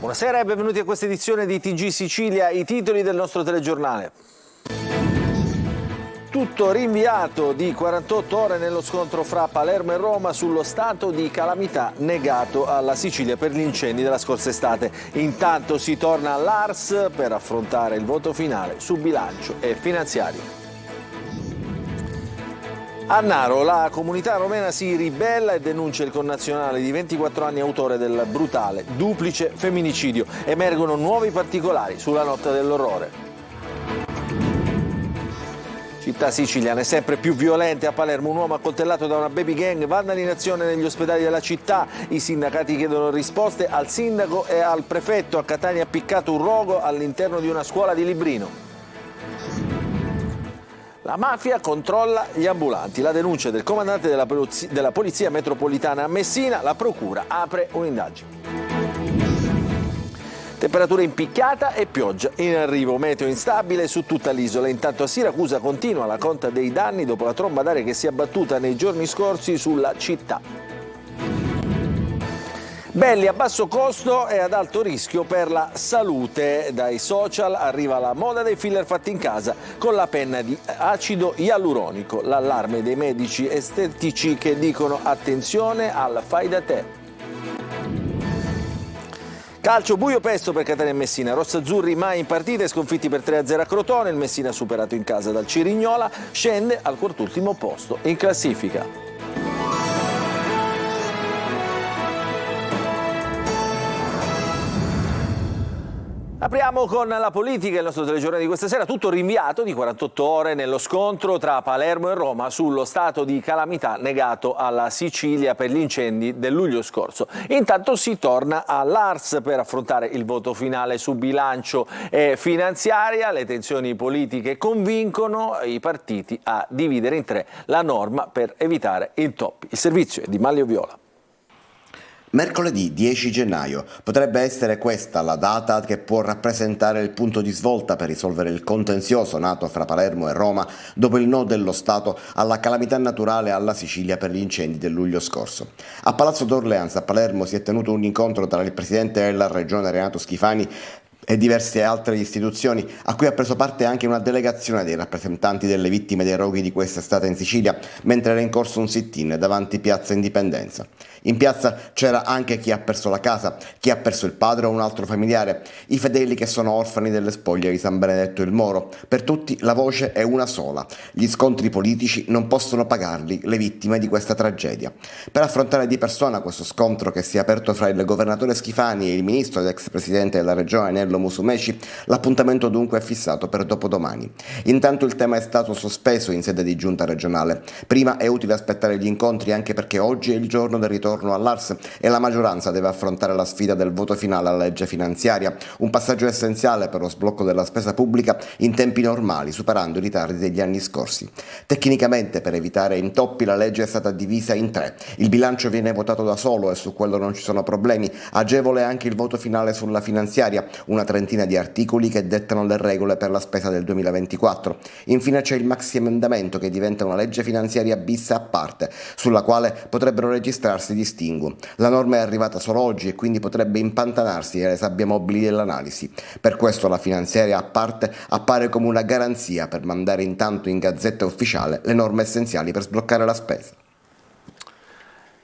Buonasera e benvenuti a questa edizione di TG Sicilia, i titoli del nostro telegiornale. Tutto rinviato di 48 ore nello scontro fra Palermo e Roma sullo stato di calamità negato alla Sicilia per gli incendi della scorsa estate. Intanto si torna all'ARS per affrontare il voto finale su bilancio e finanziario. A Naro la comunità romena si ribella e denuncia il connazionale di 24 anni autore del brutale duplice femminicidio. Emergono nuovi particolari sulla notte dell'orrore. Città siciliane sempre più violente. A Palermo un uomo accoltellato da una baby gang, vandali in azione negli ospedali della città. I sindacati chiedono risposte al sindaco e al prefetto. A Catania ha appiccato un rogo all'interno di una scuola di Librino. La mafia controlla gli ambulanti. La denuncia del comandante della Polizia Metropolitana a Messina. La procura apre un'indagine. Temperatura in picchiata e pioggia in arrivo. Meteo instabile su tutta l'isola. Intanto a Siracusa continua la conta dei danni dopo la tromba d'aria che si è abbattuta nei giorni scorsi sulla città. Belli a basso costo e ad alto rischio per la salute. Dai social arriva la moda dei filler fatti in casa con la penna di acido ialuronico. L'allarme dei medici estetici che dicono attenzione al fai da te. Calcio buio pesto per Catania e Messina. Rossazzurri mai in partita e sconfitti per 3-0 a Crotone. Il Messina superato in casa dal Cirignola scende al quartultimo posto in classifica. Apriamo con la politica, il nostro telegiornale di questa sera, tutto rinviato di 48 ore nello scontro tra Palermo e Roma sullo stato di calamità negato alla Sicilia per gli incendi del luglio scorso. Intanto si torna all'ARS per affrontare il voto finale su bilancio e finanziaria. Le tensioni politiche convincono i partiti a dividere in tre la norma per evitare intoppi. Il servizio è di Maglio Viola. Mercoledì 10 gennaio potrebbe essere questa la data che può rappresentare il punto di svolta per risolvere il contenzioso nato fra Palermo e Roma dopo il no dello Stato alla calamità naturale alla Sicilia per gli incendi del luglio scorso. A Palazzo d'Orleans a Palermo si è tenuto un incontro tra il presidente della regione Renato Schifani e diverse altre istituzioni, a cui ha preso parte anche una delegazione dei rappresentanti delle vittime dei roghi di quest'estate in Sicilia, mentre era in corso un sit-in davanti Piazza Indipendenza. In piazza c'era anche chi ha perso la casa, chi ha perso il padre o un altro familiare, i fedeli che sono orfani delle spoglie di San Benedetto il Moro. Per tutti la voce è una sola: gli scontri politici non possono pagarli le vittime di questa tragedia. Per affrontare di persona questo scontro che si è aperto fra il governatore Schifani e il ministro ed ex presidente della regione Nello Musumeci, l'appuntamento dunque è fissato per dopodomani. Intanto il tema è stato sospeso in sede di giunta regionale. Prima è utile aspettare gli incontri, anche perché oggi è il giorno del ritorno all'ARS e la maggioranza deve affrontare la sfida del voto finale alla legge finanziaria, un passaggio essenziale per lo sblocco della spesa pubblica in tempi normali, superando i ritardi degli anni scorsi. Tecnicamente, per evitare intoppi, la legge è stata divisa in tre. Il bilancio viene votato da solo e su quello non ci sono problemi. Agevole anche il voto finale sulla finanziaria, una trentina di articoli che dettano le regole per la spesa del 2024. Infine c'è il maxi emendamento che diventa una legge finanziaria bis a parte, sulla quale potrebbero registrarsi distinguo. La norma è arrivata solo oggi e quindi potrebbe impantanarsi nelle sabbie mobili dell'analisi. Per questo la finanziaria a parte appare come una garanzia per mandare intanto in Gazzetta Ufficiale le norme essenziali per sbloccare la spesa.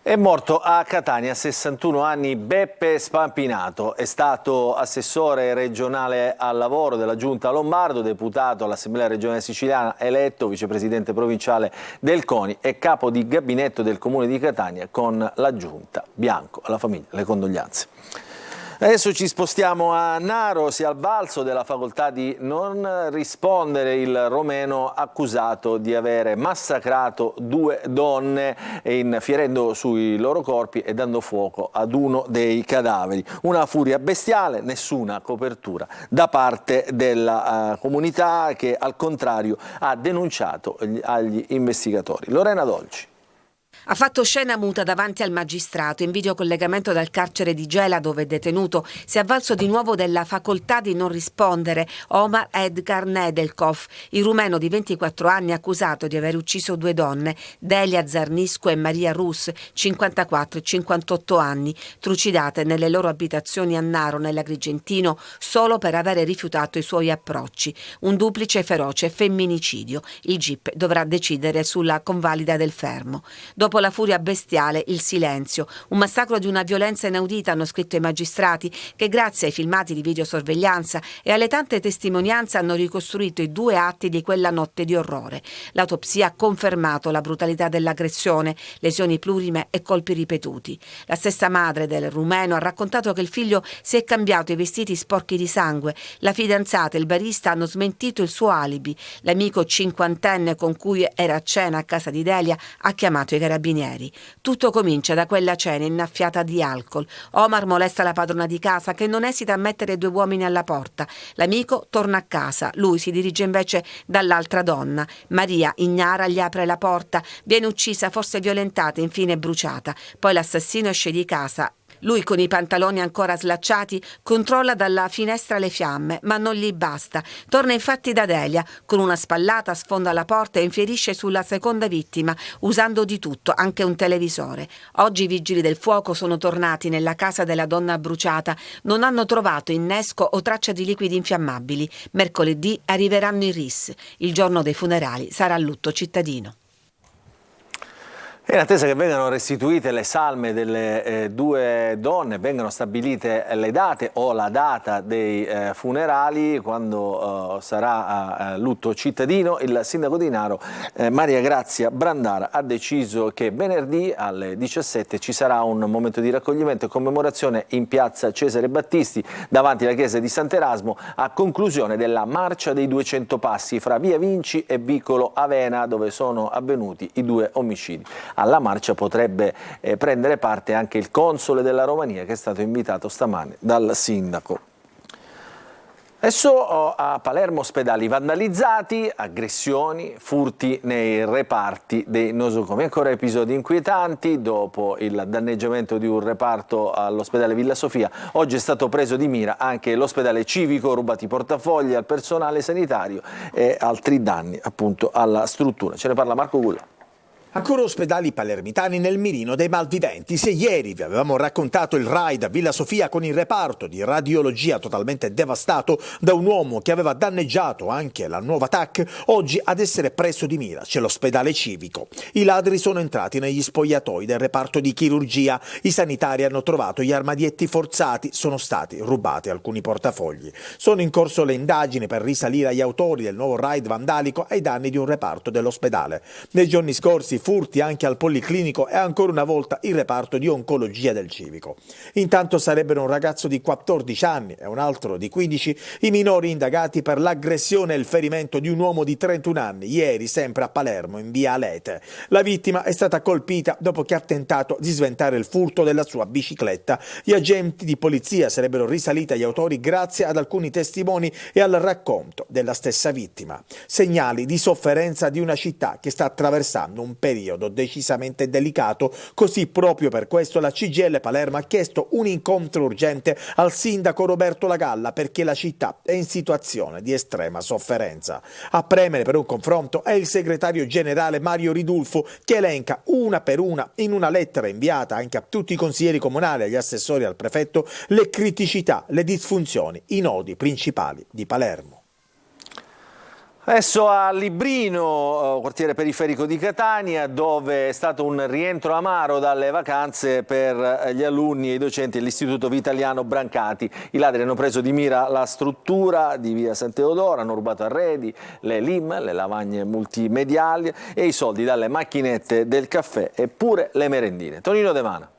È morto a Catania a 61 anni Beppe Spampinato. È stato assessore regionale al lavoro della Giunta Lombardo, deputato all'Assemblea regionale siciliana, eletto vicepresidente provinciale del CONI e capo di gabinetto del Comune di Catania con la Giunta. Bianco, alla famiglia, le condoglianze. Adesso ci spostiamo a Naro. Si è al balzo della facoltà di non rispondere il romeno accusato di avere massacrato due donne infierendo sui loro corpi e dando fuoco ad uno dei cadaveri. Una furia bestiale, nessuna copertura da parte della comunità che al contrario ha denunciato agli investigatori. Lorena Dolci. Ha fatto scena muta davanti al magistrato in videocollegamento dal carcere di Gela, dove detenuto si è avvalso di nuovo della facoltà di non rispondere Omar Edgar Nedelkov, il rumeno di 24 anni accusato di aver ucciso 2 donne, Delia Zarnisco e Maria Rus, 54 e 58 anni, trucidate nelle loro abitazioni a Naro, nell'Agrigentino, solo per avere rifiutato i suoi approcci. Un duplice feroce femminicidio. Il GIP dovrà decidere sulla convalida del fermo. Dopo la furia bestiale, il silenzio. Un massacro di una violenza inaudita, hanno scritto i magistrati, che grazie ai filmati di videosorveglianza e alle tante testimonianze hanno ricostruito i 2 atti di quella notte di orrore. L'autopsia ha confermato la brutalità dell'aggressione, lesioni plurime e colpi ripetuti. La stessa madre del rumeno ha raccontato che il figlio si è cambiato i vestiti sporchi di sangue. La fidanzata e il barista hanno smentito il suo alibi. L'amico cinquantenne con cui era a cena a casa di Delia ha chiamato i carabinieri. Tutto comincia da quella cena innaffiata di alcol. Omar molesta la padrona di casa, che non esita a mettere 2 uomini alla porta. L'amico torna a casa, lui si dirige invece dall'altra donna. Maria, ignara, gli apre la porta, viene uccisa, forse violentata, infine bruciata. Poi l'assassino esce di casa. Lui, con i pantaloni ancora slacciati, controlla dalla finestra le fiamme, ma non gli basta. Torna infatti da Delia, con una spallata sfonda la porta e infierisce sulla seconda vittima, usando di tutto, anche un televisore. Oggi i vigili del fuoco sono tornati nella casa della donna bruciata. Non hanno trovato innesco o traccia di liquidi infiammabili. Mercoledì arriveranno i RIS. Il giorno dei funerali sarà lutto cittadino. In attesa che vengano restituite le salme delle 2 donne, vengano stabilite le date o la data dei funerali, quando sarà lutto cittadino, il sindaco di Naro, Maria Grazia Brandara, ha deciso che venerdì alle 17 ci sarà un momento di raccoglimento e commemorazione in piazza Cesare Battisti, davanti alla chiesa di Sant'Erasmo, a conclusione della marcia dei 200 passi fra via Vinci e vicolo Avena, dove sono avvenuti i 2 omicidi. Alla marcia potrebbe prendere parte anche il console della Romania, che è stato invitato stamane dal sindaco. Adesso a Palermo ospedali vandalizzati, aggressioni, furti nei reparti dei nosocomi. Ancora episodi inquietanti dopo il danneggiamento di un reparto all'ospedale Villa Sofia. Oggi è stato preso di mira anche l'ospedale civico, rubati portafogli al personale sanitario e altri danni appunto alla struttura. Ce ne parla Marco Gulla. Ancora ospedali palermitani nel mirino dei malviventi. Se ieri vi avevamo raccontato il raid a Villa Sofia con il reparto di radiologia totalmente devastato da un uomo che aveva danneggiato anche la nuova TAC, oggi ad essere preso di mira c'è l'ospedale civico. I ladri sono entrati negli spogliatoi del reparto di chirurgia, i sanitari hanno trovato gli armadietti forzati, sono stati rubati alcuni portafogli. Sono in corso le indagini per risalire agli autori del nuovo raid vandalico ai danni di un reparto dell'ospedale. Nei giorni scorsi furti anche al policlinico e ancora una volta il reparto di oncologia del civico. Intanto sarebbero un ragazzo di 14 anni e un altro di 15 i minori indagati per l'aggressione e il ferimento di un uomo di 31 anni, ieri sempre a Palermo in via Alete. La vittima è stata colpita dopo che ha tentato di sventare il furto della sua bicicletta. Gli agenti di polizia sarebbero risaliti agli autori grazie ad alcuni testimoni e al racconto della stessa vittima. Segnali di sofferenza di una città che sta attraversando un periodo decisamente delicato, così proprio per questo la CGIL Palermo ha chiesto un incontro urgente al sindaco Roberto Lagalla, perché la città è in situazione di estrema sofferenza. A premere per un confronto è il segretario generale Mario Ridulfo, che elenca una per una in una lettera inviata anche a tutti i consiglieri comunali, agli assessori e al prefetto, le criticità, le disfunzioni, i nodi principali di Palermo. Adesso a Librino, quartiere periferico di Catania, dove è stato un rientro amaro dalle vacanze per gli alunni e i docenti dell'Istituto Vitaliano Brancati. I ladri hanno preso di mira la struttura di via San Teodoro, hanno rubato arredi, le LIM, le lavagne multimediali e i soldi dalle macchinette del caffè e pure le merendine. Tonino De Mana.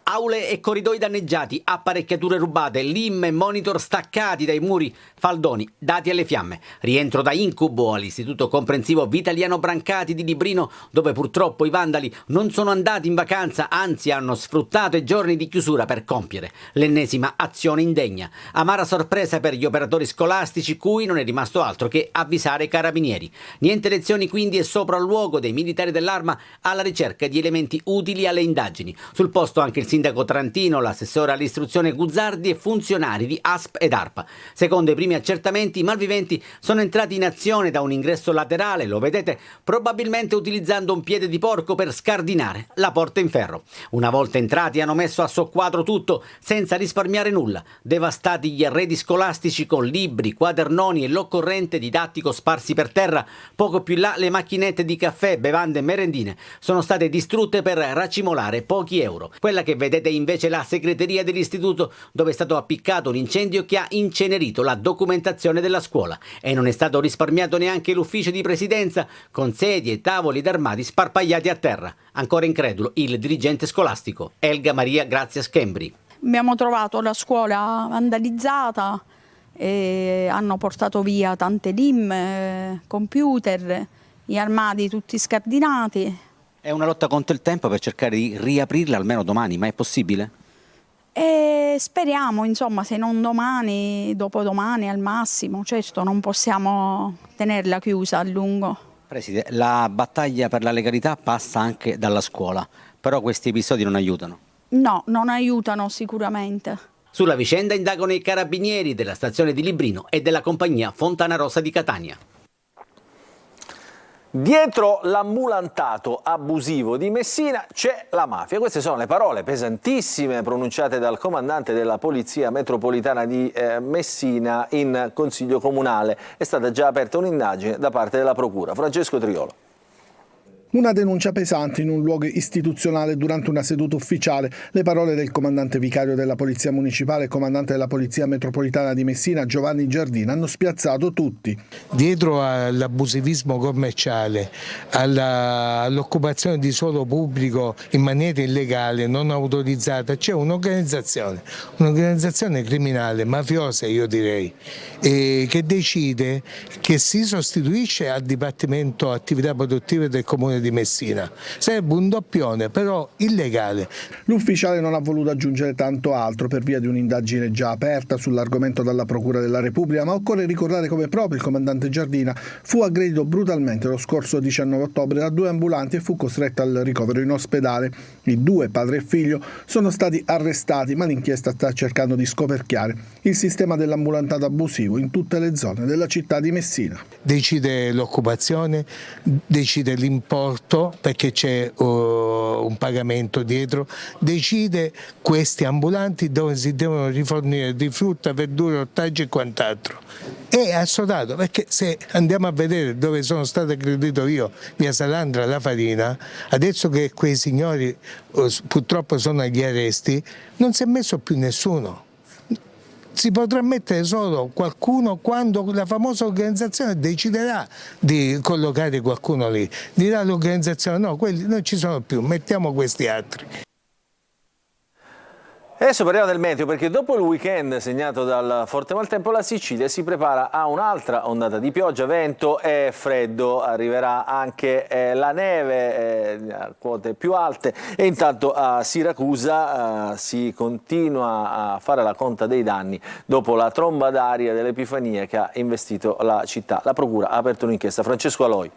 Aule e corridoi danneggiati, apparecchiature rubate, LIM e monitor staccati dai muri, faldoni dati alle fiamme. Rientro da incubo all'istituto comprensivo Vitaliano Brancati di Librino, dove purtroppo i vandali non sono andati in vacanza, anzi hanno sfruttato i giorni di chiusura per compiere l'ennesima azione indegna. Amara sorpresa per gli operatori scolastici, cui non è rimasto altro che avvisare i carabinieri. Niente lezioni quindi, e sopralluogo dei militari dell'Arma alla ricerca di elementi utili alle indagini. Sul posto anche il sindaco Trantino, l'assessore all'istruzione Guzzardi e funzionari di ASP ed ARPA. Secondo i primi accertamenti, i malviventi sono entrati in azione da un ingresso laterale, lo vedete, probabilmente utilizzando un piede di porco per scardinare la porta in ferro. Una volta entrati hanno messo a soqquadro tutto senza risparmiare nulla. Devastati gli arredi scolastici con libri, quadernoni e l'occorrente didattico sparsi per terra. Poco più là le macchinette di caffè, bevande e merendine sono state distrutte per racimolare pochi euro. Quella che vedete invece è la segreteria dell'istituto, dove è stato appiccato un incendio che ha incenerito la documentazione della scuola, e non è stato risparmiato neanche l'ufficio di presidenza, con sedie, tavoli ed armadi sparpagliati a terra. Ancora incredulo il dirigente scolastico Elga Maria Grazia Schembri. Abbiamo trovato la scuola vandalizzata e hanno portato via tante LIM, computer, gli armadi tutti scardinati. È una lotta contro il tempo per cercare di riaprirla almeno domani, ma è possibile? E speriamo, insomma, se non domani, dopodomani al massimo. Certo, non possiamo tenerla chiusa a lungo. Preside, la battaglia per la legalità passa anche dalla scuola, però questi episodi non aiutano. No, non aiutano sicuramente. Sulla vicenda indagano i carabinieri della stazione di Librino e della compagnia Fontana Rossa di Catania. Dietro l'ambulantato abusivo di Messina c'è la mafia. Queste sono le parole pesantissime pronunciate dal comandante della Polizia Metropolitana di Messina in Consiglio Comunale. È stata già aperta un'indagine da parte della Procura. Francesco Triolo. Una denuncia pesante in un luogo istituzionale durante una seduta ufficiale. Le parole del comandante vicario della Polizia Municipale e comandante della Polizia Metropolitana di Messina, Giovanni Giardina, hanno spiazzato tutti. Dietro all'abusivismo commerciale, all'occupazione di suolo pubblico in maniera illegale, non autorizzata, c'è un'organizzazione criminale, mafiosa io direi, che decide, che si sostituisce al Dipartimento Attività Produttive del Comune di Messina. Sarebbe un doppione, però illegale. L'ufficiale non ha voluto aggiungere tanto altro per via di un'indagine già aperta sull'argomento dalla Procura della Repubblica, ma occorre ricordare come proprio il comandante Giardina fu aggredito brutalmente lo scorso 19 ottobre da 2 ambulanti e fu costretto al ricovero in ospedale. I 2, padre e figlio, sono stati arrestati, ma l'inchiesta sta cercando di scoperchiare il sistema dell'ambulantato abusivo in tutte le zone della città di Messina. Decide l'occupazione, decide l'importo perché c'è un pagamento dietro, decide questi ambulanti dove si devono rifornire di frutta, verdura, ortaggi e quant'altro. È assodato, perché se andiamo a vedere dove sono stato aggredito io, via Salandra, la Farina, adesso che quei signori purtroppo sono agli arresti, non si è messo più nessuno. Si potrà mettere solo qualcuno quando la famosa organizzazione deciderà di collocare qualcuno lì. Dirà l'organizzazione: no, quelli non ci sono più, mettiamo questi altri. Adesso parliamo del meteo, perché dopo il weekend segnato dal forte maltempo la Sicilia si prepara a un'altra ondata di pioggia, vento e freddo. Arriverà anche la neve a quote più alte, e intanto a Siracusa si continua a fare la conta dei danni dopo la tromba d'aria dell'Epifania che ha investito la città. La Procura ha aperto un'inchiesta. Francesco Aloi.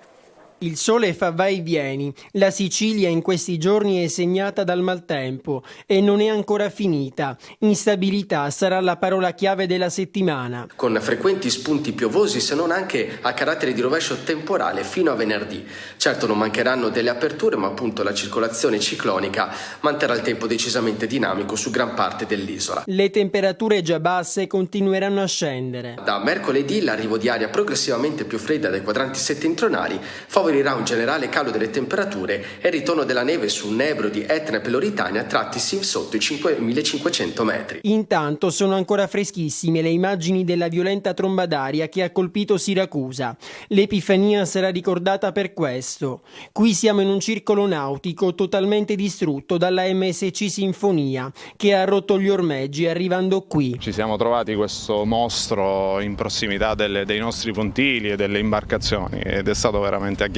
Il sole fa vai e vieni, la Sicilia in questi giorni è segnata dal maltempo e non è ancora finita. Instabilità sarà la parola chiave della settimana. Con frequenti spunti piovosi, se non anche a carattere di rovescio temporale fino a venerdì. Certo non mancheranno delle aperture, ma appunto la circolazione ciclonica manterrà il tempo decisamente dinamico su gran parte dell'isola. Le temperature già basse continueranno a scendere. Da mercoledì l'arrivo di aria progressivamente più fredda dai quadranti settentrionali favorirà un generale calo delle temperature e il ritorno della neve sul Nebro di Etna e Peloritania trattisi sotto i 5.500 metri. Intanto sono ancora freschissime le immagini della violenta tromba d'aria che ha colpito Siracusa. L'Epifania sarà ricordata per questo. Qui siamo in un circolo nautico totalmente distrutto dalla MSC Sinfonia, che ha rotto gli ormeggi arrivando qui. Ci siamo trovati questo mostro in prossimità dei nostri pontili e delle imbarcazioni ed è stato veramente agghiacciante.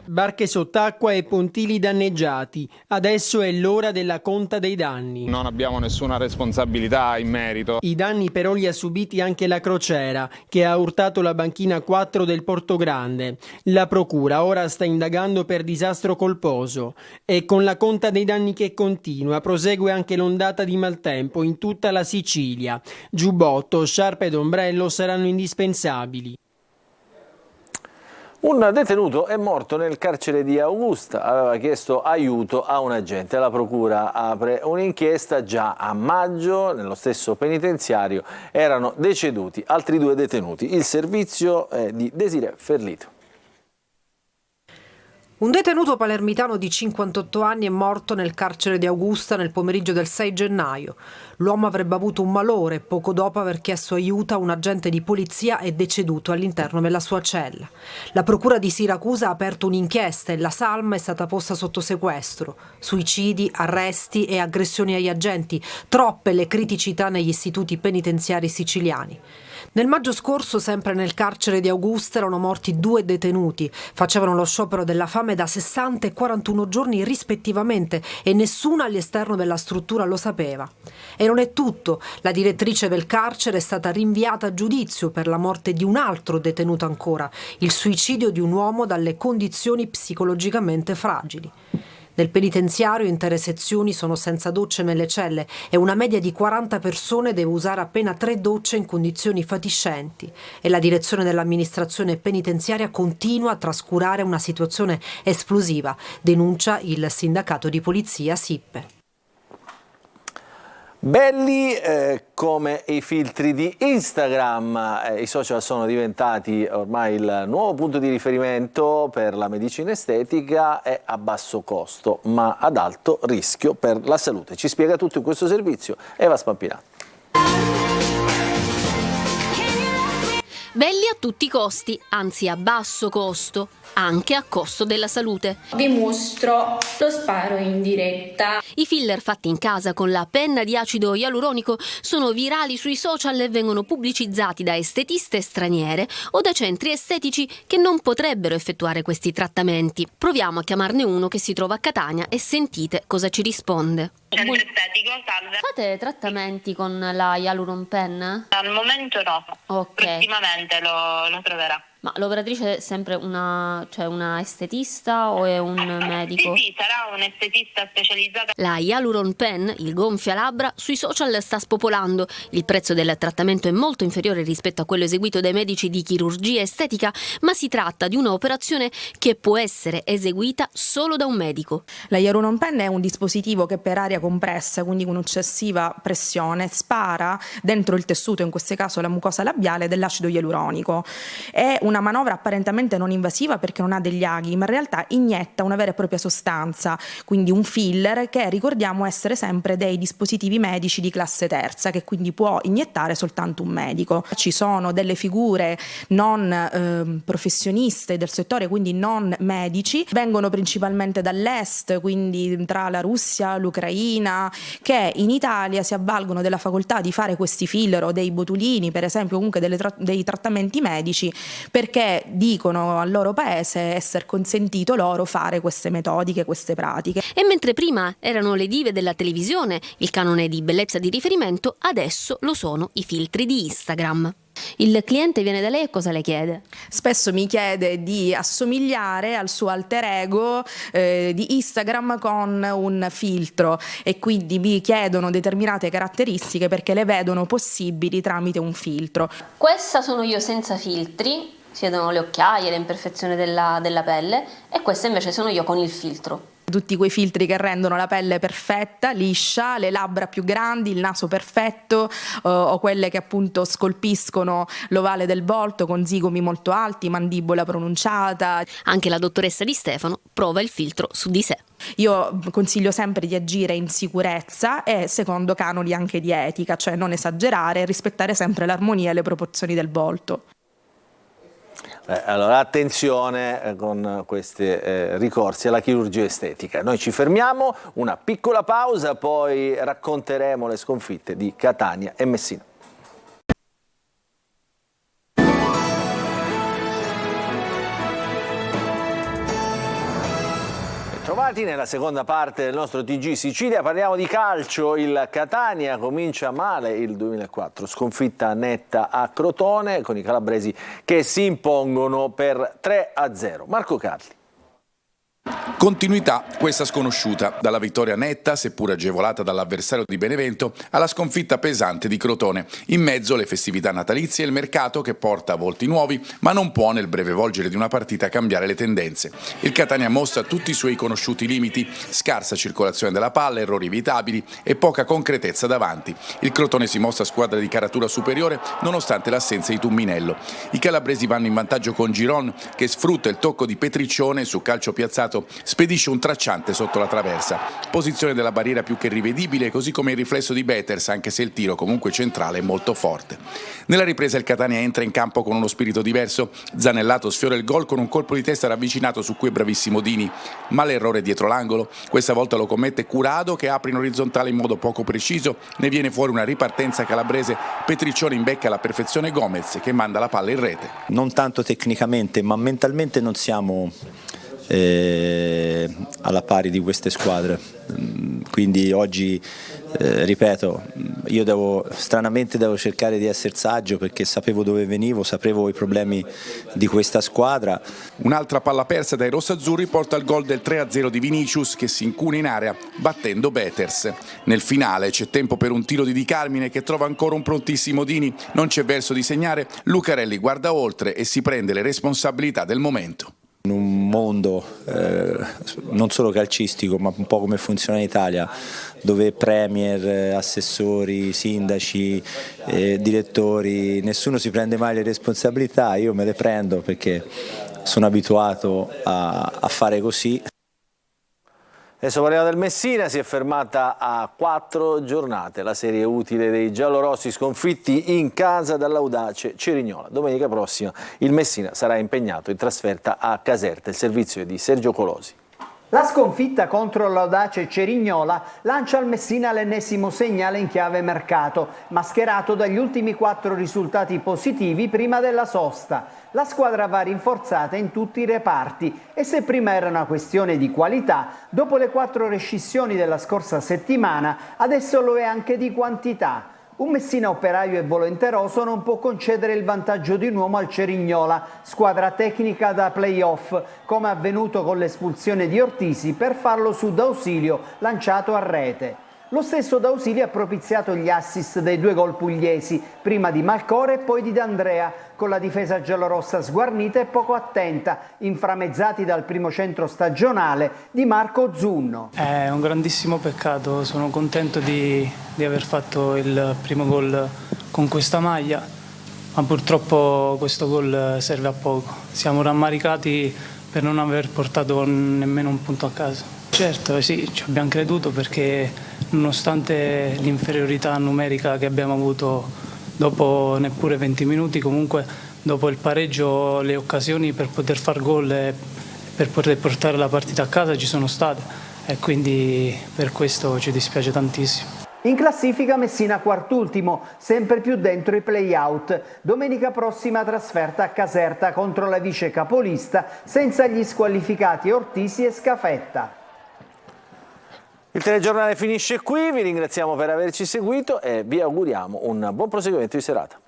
Barche sott'acqua e pontili danneggiati. Adesso è l'ora della conta dei danni. Non abbiamo nessuna responsabilità in merito. I danni però li ha subiti anche la crociera, che ha urtato la banchina 4 del Portogrande. La procura ora sta indagando per disastro colposo e con la conta dei danni che continua prosegue anche l'ondata di maltempo in tutta la Sicilia. Giubbotto, sciarpe ed ombrello saranno indispensabili. Un detenuto è morto nel carcere di Augusta, aveva chiesto aiuto a un agente. La procura apre un'inchiesta. Già a maggio nello stesso penitenziario erano deceduti altri 2 detenuti. Il servizio è di Desiree Ferlito. Un detenuto palermitano di 58 anni è morto nel carcere di Augusta nel pomeriggio del 6 gennaio. L'uomo avrebbe avuto un malore e poco dopo aver chiesto aiuto a un agente di polizia è deceduto all'interno della sua cella. La procura di Siracusa ha aperto un'inchiesta e la salma è stata posta sotto sequestro. Suicidi, arresti e aggressioni agli agenti, troppe le criticità negli istituti penitenziari siciliani. Nel maggio scorso, sempre nel carcere di Augusta, erano morti 2 detenuti. Facevano lo sciopero della fame da 60 e 41 giorni rispettivamente e nessuno all'esterno della struttura lo sapeva. E non è tutto. La direttrice del carcere è stata rinviata a giudizio per la morte di un altro detenuto ancora, il suicidio di un uomo dalle condizioni psicologicamente fragili. Nel penitenziario intere sezioni sono senza docce nelle celle e una media di 40 persone deve usare appena 3 docce in condizioni fatiscenti e la direzione dell'amministrazione penitenziaria continua a trascurare una situazione esplosiva, denuncia il sindacato di polizia SIPPE. Belli come i filtri di Instagram, i social sono diventati ormai il nuovo punto di riferimento per la medicina estetica e a basso costo, ma ad alto rischio per la salute. Ci spiega tutto in questo servizio Eva Spampinato. Belli a tutti i costi, anzi a basso costo, anche a costo della salute. Vi mostro lo sparo in diretta. I filler fatti in casa con la penna di acido ialuronico sono virali sui social e vengono pubblicizzati da estetiste straniere o da centri estetici che non potrebbero effettuare questi trattamenti. Proviamo a chiamarne uno che si trova a Catania e sentite cosa ci risponde. Centro estetico, salve. Fate trattamenti con la Hyaluron Pen? Al momento no. Ok. Prossimamente lo troverà. Ma l'operatrice è sempre una estetista o è un medico? Sì, sarà un estetista specializzata. La Hyaluron Pen, il gonfialabbra, sui social sta spopolando. Il prezzo del trattamento è molto inferiore rispetto a quello eseguito dai medici di chirurgia estetica, ma si tratta di un'operazione che può essere eseguita solo da un medico. La Hyaluron Pen è un dispositivo che per aria compressa, quindi con eccessiva pressione, spara dentro il tessuto, in questo caso la mucosa labiale, dell'acido ialuronico. È una manovra apparentemente non invasiva perché non ha degli aghi, ma in realtà inietta una vera e propria sostanza, quindi un filler che ricordiamo essere sempre dei dispositivi medici di classe terza, che quindi può iniettare soltanto un medico. Ci sono delle figure non professioniste del settore, quindi non medici, vengono principalmente dall'est, quindi tra la Russia, l'Ucraina, che in Italia si avvalgono della facoltà di fare questi filler o dei botulini, per esempio, comunque dei trattamenti medici, perché dicono al loro paese essere consentito loro fare queste metodiche, queste pratiche. E mentre prima erano le dive della televisione, il canone di bellezza di riferimento, adesso lo sono i filtri di Instagram. Il cliente viene da lei e cosa le chiede? Spesso mi chiede di assomigliare al suo alter ego di Instagram con un filtro e quindi mi chiedono determinate caratteristiche perché le vedono possibili tramite un filtro. Questa sono io senza filtri, si vedono le occhiaie, le imperfezioni della pelle, e questa invece sono io con il filtro. Tutti quei filtri che rendono la pelle perfetta, liscia, le labbra più grandi, il naso perfetto, o quelle che appunto scolpiscono l'ovale del volto con zigomi molto alti, mandibola pronunciata. Anche la dottoressa Di Stefano prova il filtro su di sé. Io consiglio sempre di agire in sicurezza e secondo canoni anche di etica, cioè non esagerare e rispettare sempre l'armonia e le proporzioni del volto. Allora attenzione con questi ricorsi alla chirurgia estetica. Noi ci fermiamo, una piccola pausa, poi racconteremo le sconfitte di Catania e Messina. Trovati nella seconda parte del nostro TG Sicilia, parliamo di calcio. Il Catania comincia male il 2004, sconfitta netta a Crotone con i calabresi che si impongono per 3-0. Marco Carli. Continuità questa sconosciuta, dalla vittoria netta, seppur agevolata dall'avversario di Benevento, alla sconfitta pesante di Crotone. In mezzo le festività natalizie e il mercato che porta volti nuovi, ma non può nel breve volgere di una partita cambiare le tendenze. Il Catania mostra tutti i suoi conosciuti limiti, scarsa circolazione della palla, errori evitabili e poca concretezza davanti. Il Crotone si mostra squadra di caratura superiore nonostante l'assenza di Tumminello. I calabresi vanno in vantaggio con Giron che sfrutta il tocco di Petriccione su calcio piazzato, spedisce un tracciante sotto la traversa. Posizione della barriera più che rivedibile, così come il riflesso di Betters, anche se il tiro comunque centrale è molto forte. Nella ripresa il Catania entra in campo con uno spirito diverso. Zanellato sfiora il gol con un colpo di testa ravvicinato su cui è bravissimo Dini, ma l'errore dietro l'angolo. Questa volta lo commette Curado che apre in orizzontale in modo poco preciso, ne viene fuori una ripartenza calabrese. Petriccione imbecca alla perfezione Gomez che manda la palla in rete. Non tanto tecnicamente, ma mentalmente non siamo alla pari di queste squadre, quindi oggi ripeto, io stranamente devo cercare di essere saggio perché sapevo dove venivo, sapevo i problemi di questa squadra. Un'altra palla persa dai rossazzurri porta al gol del 3-0 di Vinicius che si incuna in area battendo Betters. Nel finale c'è tempo per un tiro di Di Carmine che trova ancora un prontissimo Dini, non c'è verso di segnare, Lucarelli guarda oltre e si prende le responsabilità del momento. In un mondo non solo calcistico ma un po' come funziona in Italia, dove premier, assessori, sindaci, direttori, nessuno si prende mai le responsabilità, io me le prendo perché sono abituato a fare così. Adesso parliamo del Messina, si è fermata a 4 giornate la serie utile dei giallorossi sconfitti in casa dall'Audace Cerignola. Domenica prossima il Messina sarà impegnato in trasferta a Caserta, il servizio è di Sergio Colosi. La sconfitta contro l'Audace Cerignola lancia al Messina l'ennesimo segnale in chiave mercato, mascherato dagli ultimi 4 risultati positivi prima della sosta. La squadra va rinforzata in tutti i reparti e se prima era una questione di qualità, dopo le 4 rescissioni della scorsa settimana, adesso lo è anche di quantità. Un Messina operaio e volenteroso non può concedere il vantaggio di un uomo al Cerignola, squadra tecnica da play-off, come avvenuto con l'espulsione di Ortisi per farlo su D'Ausilio, lanciato a rete. Lo stesso D'Ausilio ha propiziato gli assist dei 2 gol pugliesi, prima di Malcore e poi di D'Andrea, con la difesa giallorossa sguarnita e poco attenta, inframezzati dal primo centro stagionale di Marco Zunno. È un grandissimo peccato, sono contento di aver fatto il primo gol con questa maglia, ma purtroppo questo gol serve a poco. Siamo rammaricati per non aver portato nemmeno un punto a casa. Certo, sì, ci abbiamo creduto perché nonostante l'inferiorità numerica che abbiamo avuto dopo neppure 20 minuti, comunque dopo il pareggio le occasioni per poter far gol e per poter portare la partita a casa ci sono state e quindi per questo ci dispiace tantissimo. In classifica Messina quart'ultimo, sempre più dentro i play-out. Domenica prossima trasferta a Caserta contro la vice capolista senza gli squalificati Ortisi e Scafetta. Il telegiornale finisce qui, vi ringraziamo per averci seguito e vi auguriamo un buon proseguimento di serata.